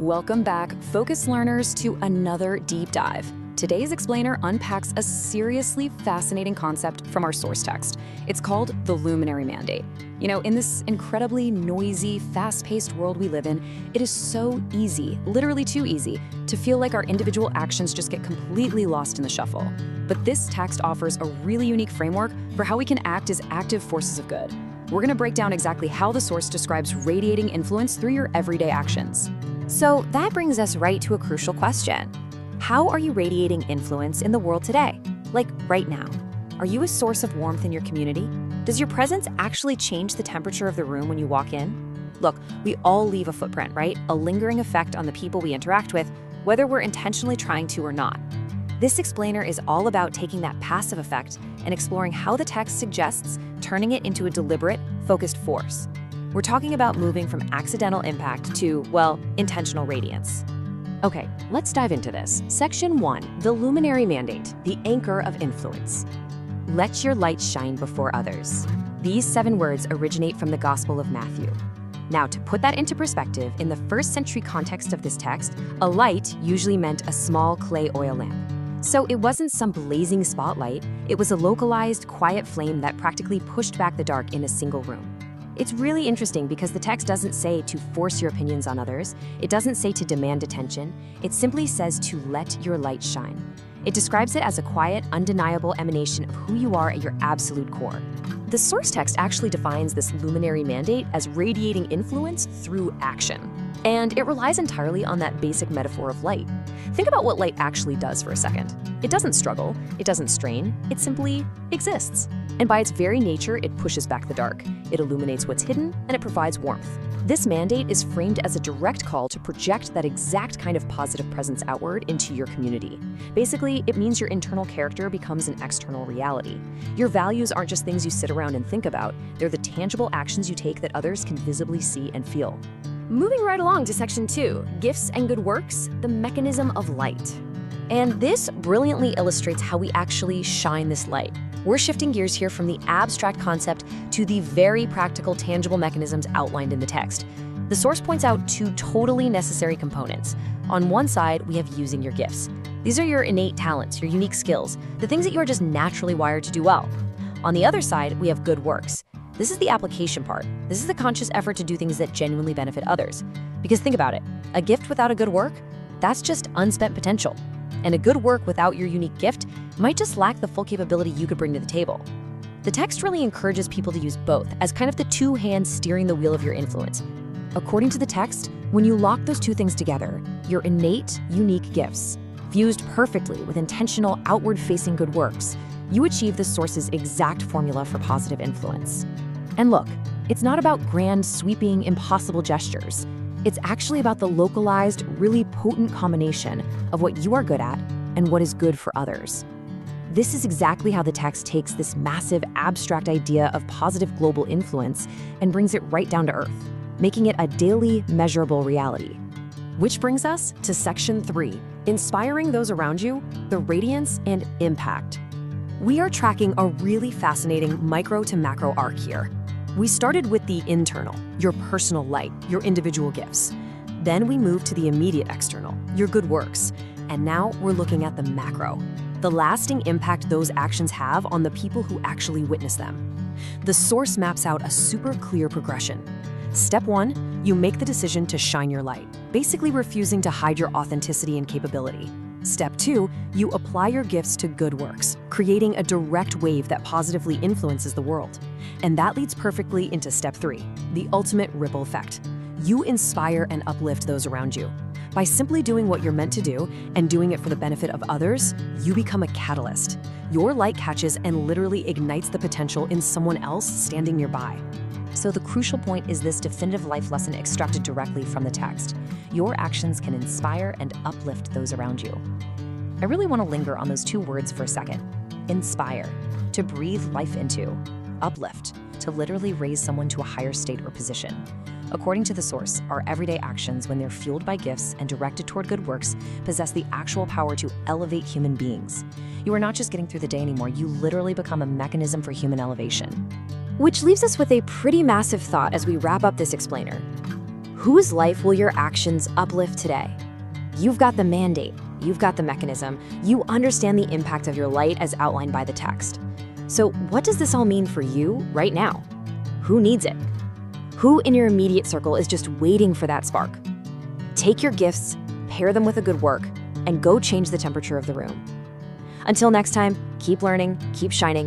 Welcome back, focused learners, to another deep dive. Today's explainer unpacks a seriously fascinating concept from our source text. It's called the luminary mandate. You know, in this incredibly noisy, fast-paced world we live in, it is so easy, literally too easy, to feel like our individual actions just get completely lost in the shuffle. But this text offers a really unique framework for how we can act as active forces of good. We're going to break down exactly how the source describes radiating influence through your everyday actions. So that brings us right to a crucial question. How are you radiating influence in the world today? Like right now. Are you a source of warmth in your community? Does your presence actually change the temperature of the room when you walk in? Look, we all leave a footprint, right? A lingering effect on the people we interact with, whether we're intentionally trying to or not. This explainer is all about taking that passive effect and exploring how the text suggests turning it into a deliberate, focused force. We're talking about moving from accidental impact to, well, intentional radiance. Okay, let's dive into this. Section 1, the luminary mandate, the anchor of influence. Let your light shine before others. These 7 words originate from the Gospel of Matthew. Now, to put that into perspective, in the first century context of this text, a light usually meant a small clay oil lamp. So it wasn't some blazing spotlight, it was a localized, quiet flame that practically pushed back the dark in a single room. It's really interesting because the text doesn't say to force your opinions on others, it doesn't say to demand attention, it simply says to let your light shine. It describes it as a quiet, undeniable emanation of who you are at your absolute core. The source text actually defines this luminary mandate as radiating influence through action. And it relies entirely on that basic metaphor of light. Think about what light actually does for a second. It doesn't struggle, it doesn't strain, it simply exists. And by its very nature, it pushes back the dark. It illuminates what's hidden, and it provides warmth. This mandate is framed as a direct call to project that exact kind of positive presence outward into your community. Basically, it means your internal character becomes an external reality. Your values aren't just things you sit around and think about, they're the tangible actions you take that others can visibly see and feel. Moving right along to section 2, gifts and good works, the mechanism of light. And this brilliantly illustrates how we actually shine this light. We're shifting gears here from the abstract concept to the very practical, tangible mechanisms outlined in the text. The source points out 2 totally necessary components. On one side, we have using your gifts. These are your innate talents, your unique skills, the things that you are just naturally wired to do well. On the other side, we have good works. This is the application part. This is the conscious effort to do things that genuinely benefit others. Because think about it, a gift without a good work, that's just unspent potential. And a good work without your unique gift might just lack the full capability you could bring to the table. The text really encourages people to use both as kind of the 2 hands steering the wheel of your influence. According to the text, when you lock those 2 things together, your innate, unique gifts, fused perfectly with intentional, outward-facing good works, you achieve the source's exact formula for positive influence. And look, it's not about grand, sweeping, impossible gestures. It's actually about the localized, really potent combination of what you are good at and what is good for others. This is exactly how the text takes this massive, abstract idea of positive global influence and brings it right down to earth, making it a daily, measurable reality. Which brings us to section 3, inspiring those around you, the radiance and impact. We are tracking a really fascinating micro to macro arc here. We started with the internal, your personal light, your individual gifts. Then we moved to the immediate external, your good works. And now we're looking at the macro, the lasting impact those actions have on the people who actually witness them. The source maps out a super clear progression. Step 1, you make the decision to shine your light, basically refusing to hide your authenticity and capability. Step 2, you apply your gifts to good works, creating a direct wave that positively influences the world. And that leads perfectly into step 3, the ultimate ripple effect. You inspire and uplift those around you. By simply doing what you're meant to do and doing it for the benefit of others, you become a catalyst. Your light catches and literally ignites the potential in someone else standing nearby. So the crucial point is this definitive life lesson extracted directly from the text. Your actions can inspire and uplift those around you. I really want to linger on those 2 words for a second. Inspire, to breathe life into. Uplift, to literally raise someone to a higher state or position. According to the source, our everyday actions, when they're fueled by gifts and directed toward good works, possess the actual power to elevate human beings. You are not just getting through the day anymore, you literally become a mechanism for human elevation. Which leaves us with a pretty massive thought as we wrap up this explainer. Whose life will your actions uplift today? You've got the mandate, you've got the mechanism, you understand the impact of your light as outlined by the text. So what does this all mean for you right now? Who needs it? Who in your immediate circle is just waiting for that spark? Take your gifts, pair them with a good work, and go change the temperature of the room. Until next time, keep learning, keep shining,